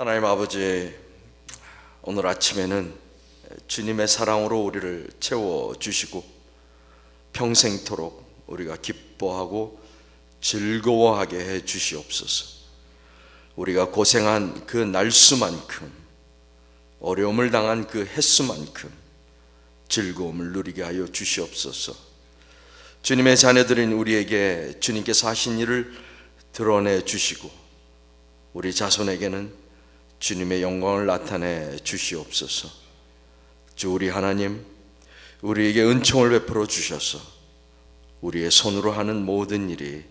하나님 아버지, 오늘 아침에는 주님의 사랑으로 우리를 채워주시고 평생토록 우리가 기뻐하고 즐거워하게 해 주시옵소서. 우리가 고생한 그 날수만큼, 어려움을 당한 그 횟수만큼 즐거움을 누리게 하여 주시옵소서. 주님의 자녀들인 우리에게 주님께서 하신 일을 드러내 주시고 우리 자손에게는 주님의 영광을 나타내 주시옵소서. 주 우리 하나님, 우리에게 은총을 베풀어 주셔서 우리의 손으로 하는 모든 일이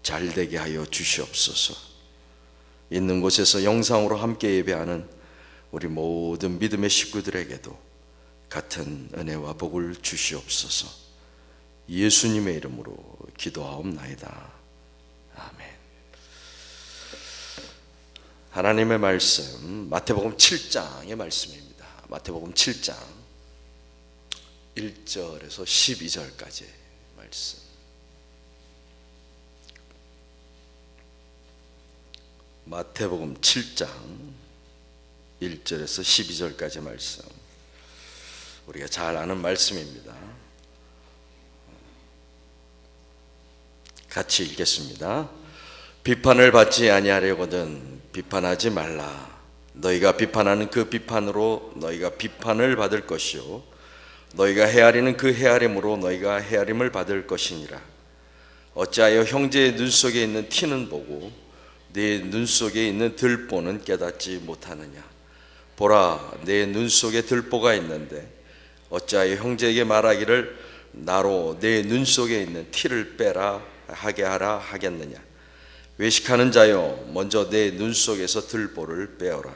잘 되게 하여 주시옵소서. 있는 곳에서 영상으로 함께 예배하는 우리 모든 믿음의 식구들에게도 같은 은혜와 복을 주시옵소서. 예수님의 이름으로 기도하옵나이다. 아멘. 하나님의 말씀, 마태복음 7장의 말씀입니다. 마태복음 7장 1절에서 12절까지 말씀. 마태복음 7장 1절에서 12절까지 말씀. 우리가 잘 아는 말씀입니다. 같이 읽겠습니다. 비판을 받지 아니하려거든 비판하지 말라. 너희가 비판하는 그 비판으로 너희가 비판을 받을 것이요 너희가 헤아리는 그 헤아림으로 너희가 헤아림을 받을 것이니라. 어찌하여 형제의 눈 속에 있는 티는 보고 네 눈 속에 있는 들보는 깨닫지 못하느냐. 보라, 내 눈 속에 들보가 있는데 어찌하여 형제에게 말하기를 나로 내 눈 속에 있는 티를 빼라 하게 하라 하겠느냐. 외식하는 자여, 먼저 내 눈 속에서 들보를 빼어라.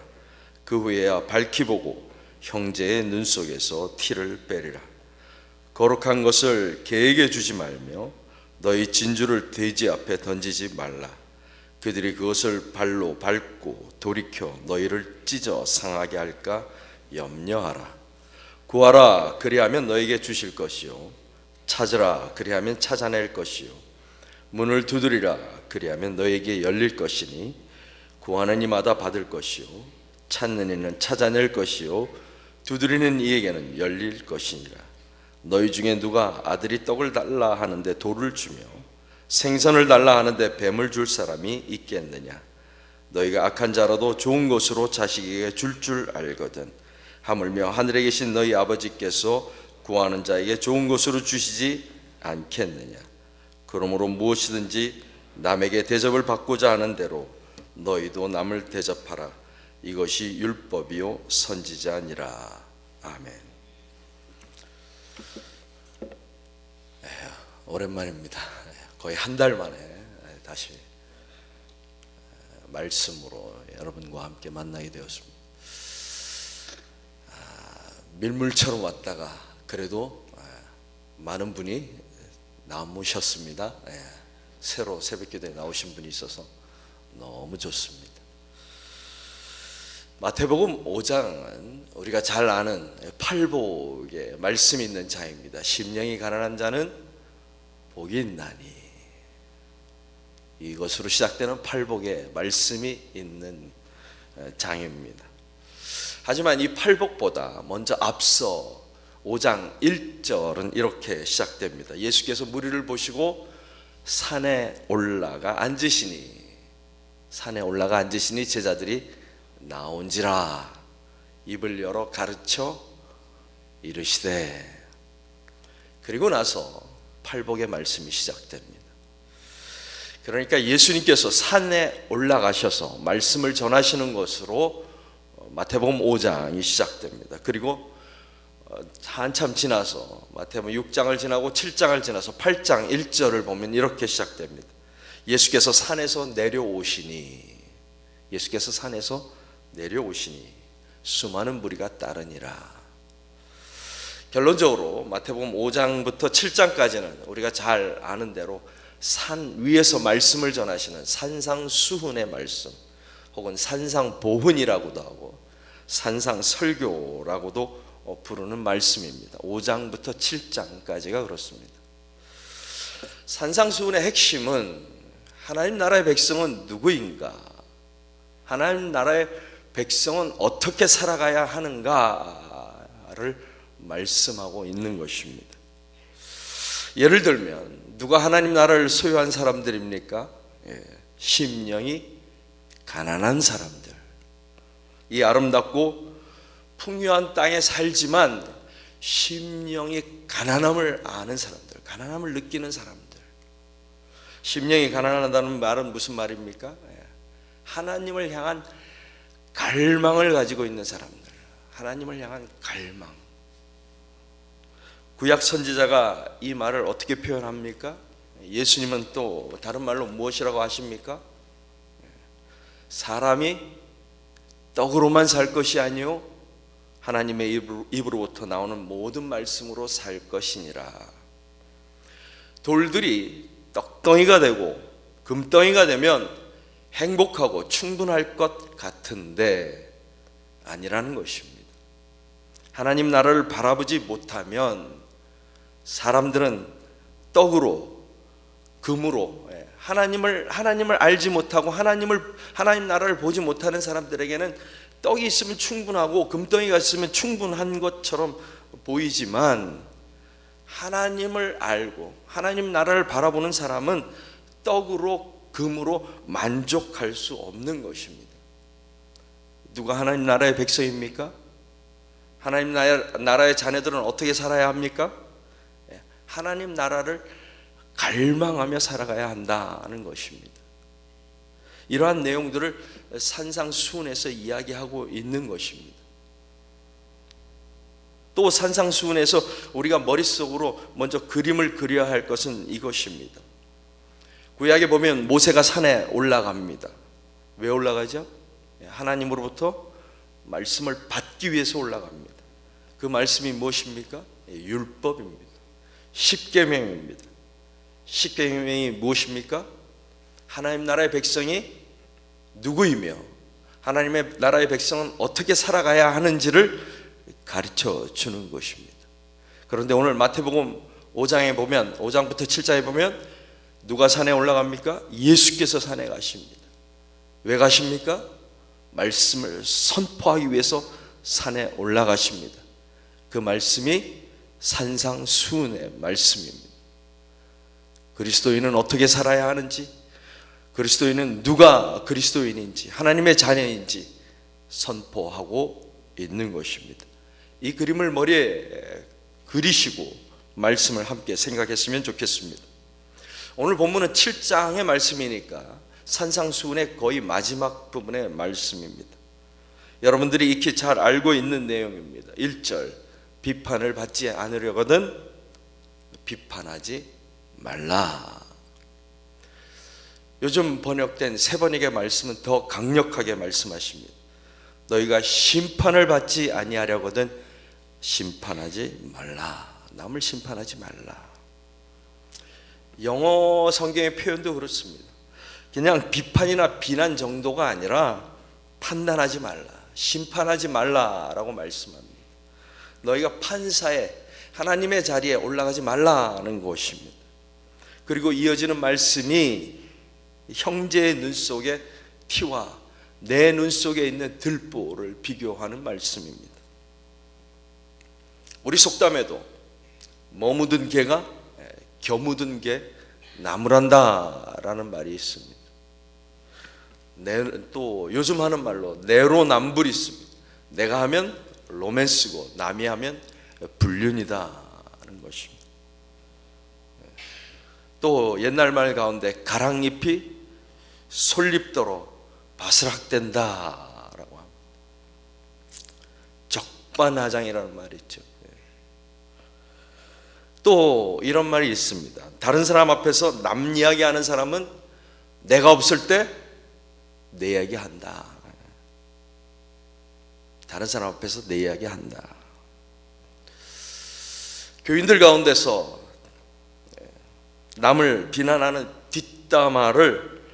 그 후에야 밝히 보고 형제의 눈 속에서 티를 빼리라. 거룩한 것을 개에게 주지 말며 너희 진주를 돼지 앞에 던지지 말라. 그들이 그것을 발로 밟고 돌이켜 너희를 찢어 상하게 할까 염려하라. 구하라, 그리하면 너희에게 주실 것이요 찾으라, 그리하면 찾아낼 것이요 문을 두드리라, 그리하면 너희에게 열릴 것이니 구하는 이마다 받을 것이요 찾는 이는 찾아낼 것이요 두드리는 이에게는 열릴 것이니라. 너희 중에 누가 아들이 떡을 달라 하는데 돌을 주며 생선을 달라 하는데 뱀을 줄 사람이 있겠느냐. 너희가 악한 자라도 좋은 것으로 자식에게 줄 알거든 하물며 하늘에 계신 너희 아버지께서 구하는 자에게 좋은 것으로 주시지 않겠느냐. 그러므로 무엇이든지 남에게 대접을 받고자 하는 대로 너희도 남을 대접하라. 이것이 율법이요 선지자니라. 아멘. 오랜만입니다. 거의 한 달 만에 다시 말씀으로 여러분과 함께 만나게 되었습니다. 밀물처럼 왔다가 그래도 많은 분이 남으셨습니다. 새로 새벽기도에 나오신 분이 있어서 너무 좋습니다. 마태복음 5장은 우리가 잘 아는 팔복의 말씀이 있는 장입니다. 심령이 가난한 자는 복이 있나니. 이것으로 시작되는 팔복의 말씀이 있는 장입니다. 하지만 이 팔복보다 먼저 앞서 5장 1절은 이렇게 시작됩니다. 예수께서 무리를 보시고 산에 올라가 앉으시니 제자들이 나온지라. 입을 열어 가르쳐 이르시되. 그리고 나서 팔복의 말씀이 시작됩니다. 그러니까 예수님께서 산에 올라가셔서 말씀을 전하시는 것으로 마태복음 5장이 시작됩니다. 그리고 한참 지나서 마태복음 6장을 지나고 7장을 지나서 8장 1절을 보면 이렇게 시작됩니다. 예수께서 산에서 내려오시니 수많은 무리가 따르니라. 결론적으로 마태복음 5장부터 7장까지는 우리가 잘 아는 대로 산 위에서 말씀을 전하시는 산상수훈의 말씀, 혹은 산상보훈이라고도 하고 산상설교라고도 부르는 말씀입니다. 5장부터 7장까지가 그렇습니다. 산상수훈의 핵심은 하나님 나라의 백성은 누구인가, 하나님 나라의 백성은 어떻게 살아가야 하는가를 말씀하고 있는 것입니다. 예를 들면 누가 하나님 나라를 소유한 사람들입니까? 심령이 가난한 사람들, 이 아름답고 풍요한 땅에 살지만 심령이 가난함을 아는 사람들, 가난함을 느끼는 사람들. 심령이 가난하다는 말은 무슨 말입니까? 하나님을 향한 갈망을 가지고 있는 사람들, 하나님을 향한 갈망. 구약 선지자가 이 말을 어떻게 표현합니까? 예수님은 또 다른 말로 무엇이라고 하십니까? 사람이 떡으로만 살 것이 아니요 하나님의 입으로부터 나오는 모든 말씀으로 살 것이니라. 돌들이 떡덩이가 되고 금덩이가 되면 행복하고 충분할 것 같은데 아니라는 것입니다. 하나님 나라를 바라보지 못하면 사람들은 떡으로, 금으로, 하나님을 알지 못하고 하나님 나라를 보지 못하는 사람들에게는 떡이 있으면 충분하고 금덩이가 있으면 충분한 것처럼 보이지만, 하나님을 알고 하나님 나라를 바라보는 사람은 떡으로, 금으로 만족할 수 없는 것입니다. 누가 하나님 나라의 백성입니까? 하나님 나라의 자녀들은 어떻게 살아야 합니까? 하나님 나라를 갈망하며 살아가야 한다는 것입니다. 이러한 내용들을 산상수훈에서 이야기하고 있는 것입니다. 또 산상수훈에서 우리가 머릿속으로 먼저 그림을 그려야 할 것은 이것입니다. 구약에 보면 모세가 산에 올라갑니다. 왜 올라가죠? 하나님으로부터 말씀을 받기 위해서 올라갑니다. 그 말씀이 무엇입니까? 율법입니다. 십계명입니다. 십계명이 무엇입니까? 하나님 나라의 백성이 누구이며 하나님의 나라의 백성은 어떻게 살아가야 하는지를 가르쳐 주는 것입니다. 그런데 오늘 마태복음 5장에 보면, 5장부터 7장에 보면 누가 산에 올라갑니까? 예수께서 산에 가십니다. 왜 가십니까? 말씀을 선포하기 위해서 산에 올라가십니다. 그 말씀이 산상수훈의 말씀입니다. 그리스도인은 어떻게 살아야 하는지, 그리스도인은 누가 그리스도인인지, 하나님의 자녀인지 선포하고 있는 것입니다. 이 그림을 머리에 그리시고 말씀을 함께 생각했으면 좋겠습니다. 오늘 본문은 7장의 말씀이니까 산상수훈의 거의 마지막 부분의 말씀입니다. 여러분들이 익히 잘 알고 있는 내용입니다. 1절, 비판을 받지 않으려거든 비판하지 말라. 요즘 번역된 세 번역의 말씀은 더 강력하게 말씀하십니다. 너희가 심판을 받지 아니하려거든 심판하지 말라. 남을 심판하지 말라. 영어 성경의 표현도 그렇습니다. 그냥 비판이나 비난 정도가 아니라 판단하지 말라, 심판하지 말라라고 말씀합니다. 너희가 판사에, 하나님의 자리에 올라가지 말라는 것입니다. 그리고 이어지는 말씀이 형제의 눈 속에 티와 내 눈 속에 있는 들보를 비교하는 말씀입니다. 우리 속담에도 뭐 묻은 개가 겨 묻은 개 나무란다 라는 말이 있습니다. 또 요즘 하는 말로 내로남불이 있습니다. 내가 하면 로맨스고 남이 하면 불륜이다 하는 것입니다. 또 옛날 말 가운데 가랑잎이 솔잎더러 바스락된다 라고 합니다. 적반하장이라는 말이 있죠. 또 이런 말이 있습니다. 다른 사람 앞에서 남 이야기하는 사람은 내가 없을 때 내 이야기 한다. 다른 사람 앞에서 내 이야기 한다. 교인들 가운데서 남을 비난하는 뒷담화를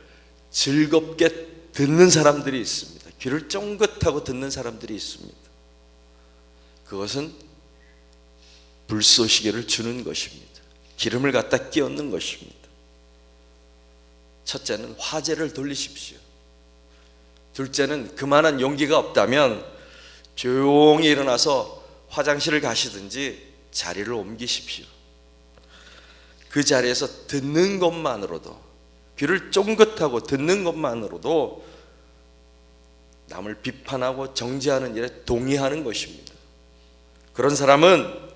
즐겁게 듣는 사람들이 있습니다. 귀를 쫑긋하고 듣는 사람들이 있습니다. 그것은 불쏘시개를 주는 것입니다. 기름을 갖다 끼얹는 것입니다. 첫째는 화제를 돌리십시오. 둘째는 그만한 용기가 없다면 조용히 일어나서 화장실을 가시든지 자리를 옮기십시오. 그 자리에서 듣는 것만으로도, 귀를 쫑긋하고 듣는 것만으로도 남을 비판하고 정죄하는 일에 동의하는 것입니다. 그런 사람은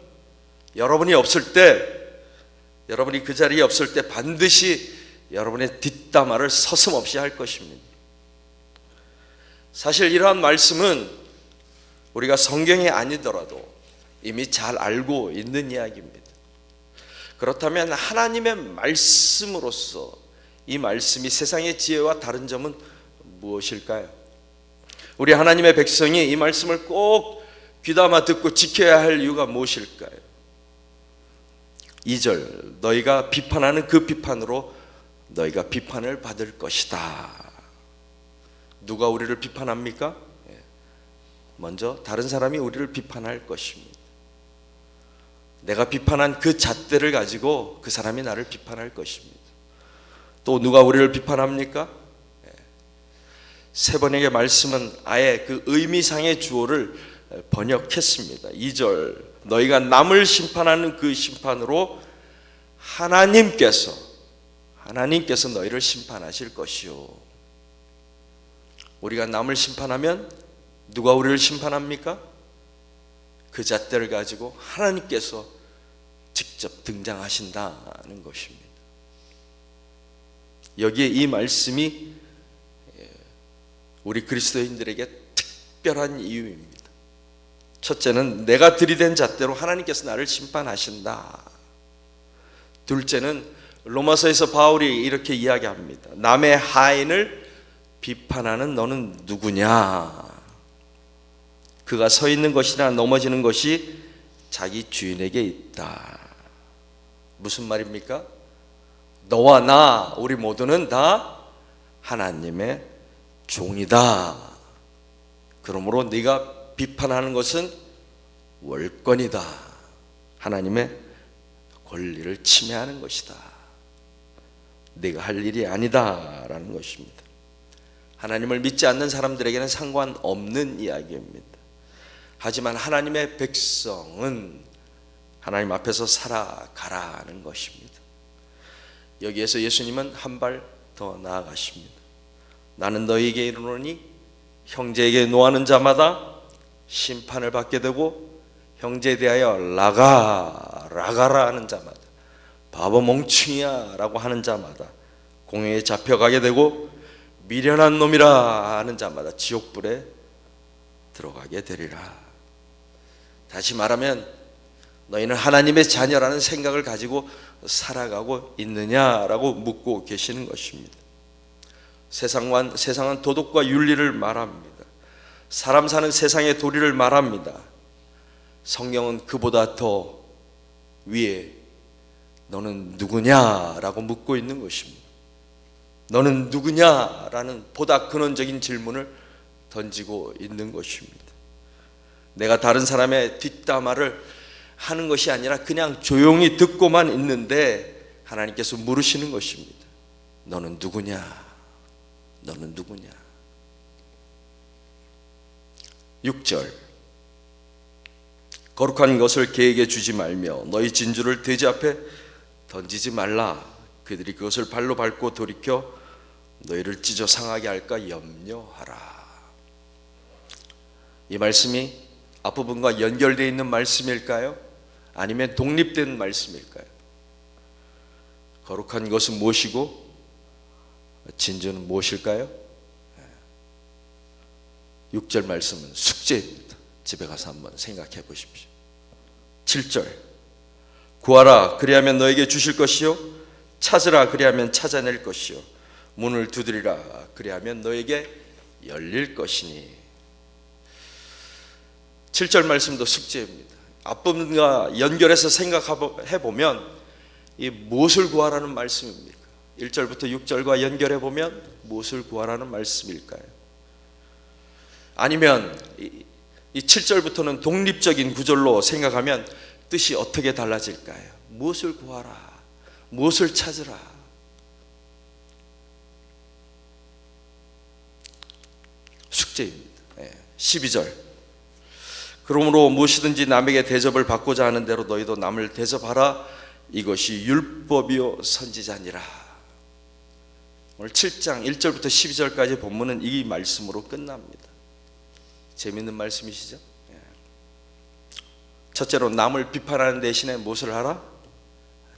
여러분이 없을 때, 여러분이 그 자리에 없을 때 반드시 여러분의 뒷담화를 서슴없이 할 것입니다. 사실 이러한 말씀은 우리가 성경이 아니더라도 이미 잘 알고 있는 이야기입니다. 그렇다면 하나님의 말씀으로서 이 말씀이 세상의 지혜와 다른 점은 무엇일까요? 우리 하나님의 백성이 이 말씀을 꼭 귀담아 듣고 지켜야 할 이유가 무엇일까요? 2절, 너희가 비판하는 그 비판으로 너희가 비판을 받을 것이다. 누가 우리를 비판합니까? 먼저 다른 사람이 우리를 비판할 것입니다. 내가 비판한 그 잣대를 가지고 그 사람이 나를 비판할 것입니다. 또 누가 우리를 비판합니까? 세 번역의 말씀은 아예 그 의미상의 주어를 번역했습니다. 2절, 너희가 남을 심판하는 그 심판으로 하나님께서 너희를 심판하실 것이요. 우리가 남을 심판하면 누가 우리를 심판합니까? 그 잣대를 가지고 하나님께서 직접 등장하신다는 것입니다. 여기에 이 말씀이 우리 그리스도인들에게 특별한 이유입니다. 첫째는 내가 들이댄 잣대로 하나님께서 나를 심판하신다. 둘째는 로마서에서 바울이 이렇게 이야기합니다. 남의 하인을 비판하는 너는 누구냐? 그가 서 있는 것이나 넘어지는 것이 자기 주인에게 있다. 무슨 말입니까? 너와 나, 우리 모두는 다 하나님의 종이다. 그러므로 네가 비판하는 것은 월권이다. 하나님의 권리를 침해하는 것이다. 네가 할 일이 아니다 라는 것입니다. 하나님을 믿지 않는 사람들에게는 상관없는 이야기입니다. 하지만 하나님의 백성은 하나님 앞에서 살아가라는 것입니다. 여기에서 예수님은 한 발 더 나아가십니다. 나는 너희에게 이르노니 형제에게 노하는 자마다 심판을 받게 되고 형제에 대하여 라가라 하는 자마다 바보 멍충이야 라고 하는 자마다 공회에 잡혀가게 되고 미련한 놈이라 하는 자마다 지옥불에 들어가게 되리라. 다시 말하면 너희는 하나님의 자녀라는 생각을 가지고 살아가고 있느냐라고 묻고 계시는 것입니다. 세상은 도덕과 윤리를 말합니다. 사람 사는 세상의 도리를 말합니다. 성경은 그보다 더 위에 너는 누구냐라고 묻고 있는 것입니다. 너는 누구냐라는 보다 근원적인 질문을 던지고 있는 것입니다. 내가 다른 사람의 뒷담화를 하는 것이 아니라 그냥 조용히 듣고만 있는데 하나님께서 물으시는 것입니다. 너는 누구냐? 너는 누구냐? 6절, 거룩한 것을 개에게 주지 말며 너희 진주를 돼지 앞에 던지지 말라. 그들이 그것을 발로 밟고 돌이켜 너희를 찢어 상하게 할까 염려하라. 이 말씀이 앞부분과 연결되어 있는 말씀일까요? 아니면 독립된 말씀일까요? 거룩한 것은 무엇이고 진주는 무엇일까요? 6절 말씀은 숙제입니다. 집에 가서 한번 생각해 보십시오. 7절, 구하라 그리하면 너에게 주실 것이요 찾으라 그리하면 찾아낼 것이요 문을 두드리라 그리하면 너에게 열릴 것이니. 7절 말씀도 숙제입니다. 앞부분과 연결해서 생각해 보면 이 무엇을 구하라는 말씀입니까? 1절부터 6절과 연결해 보면 무엇을 구하라는 말씀일까요? 아니면 이 7절부터는 독립적인 구절로 생각하면 뜻이 어떻게 달라질까요? 무엇을 구하라, 무엇을 찾으라. 숙제입니다. 12절. 그러므로 무엇이든지 남에게 대접을 받고자 하는 대로 너희도 남을 대접하라. 이것이 율법이요 선지자니라. 오늘 7장 1절부터 12절까지 본문은 이 말씀으로 끝납니다. 재미있는 말씀이시죠? 첫째로 남을 비판하는 대신에 무엇을 하라?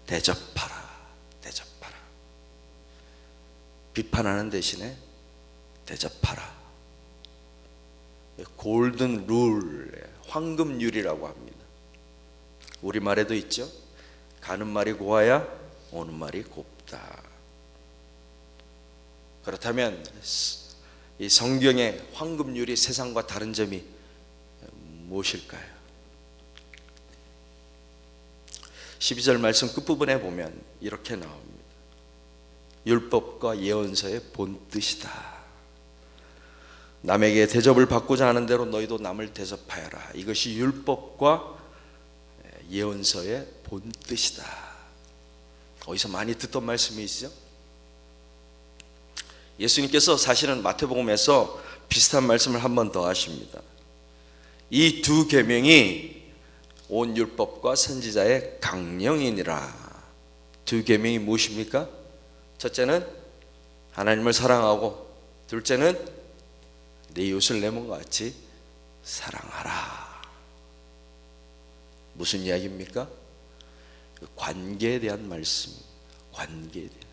대접하라. 대접하라. 비판하는 대신에 대접하라. 골든 룰, 황금률이라고 합니다. 우리말에도 있죠. 가는 말이 고와야 오는 말이 곱다. 그렇다면 이 성경의 황금률이 세상과 다른 점이 무엇일까요? 12절 말씀 끝부분에 보면 이렇게 나옵니다. 율법과 예언서의 본뜻이다. 남에게 대접을 받고자 하는 대로 너희도 남을 대접하여라. 이것이 율법과 예언서의 본뜻이다. 어디서 많이 듣던 말씀이시죠? 예수님께서 사실은 마태복음에서 비슷한 말씀을 한 번 더 하십니다. 이 두 계명이 온 율법과 선지자의 강령이니라. 두 계명이 무엇입니까? 첫째는 하나님을 사랑하고, 둘째는 내 이웃을 내 몸과 같이 사랑하라. 무슨 이야기입니까? 관계에 대한 말씀. 관계에 대한.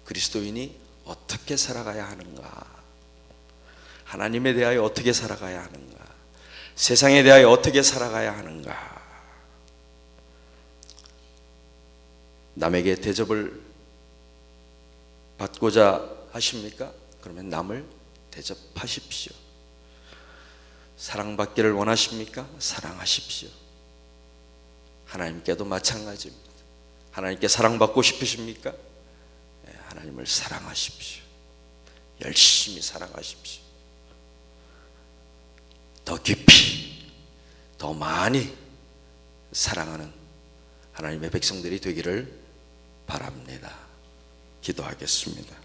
그리스도인이 어떻게 살아가야 하는가? 하나님에 대하여 어떻게 살아가야 하는가? 세상에 대하여 어떻게 살아가야 하는가? 남에게 대접을 받고자 하십니까? 그러면 남을 대접하십시오. 사랑받기를 원하십니까? 사랑하십시오. 하나님께도 마찬가지입니다. 하나님께 사랑받고 싶으십니까? 하나님을 사랑하십시오. 열심히 사랑하십시오. 더 깊이, 더 많이 사랑하는 하나님의 백성들이 되기를 바랍니다. 기도하겠습니다.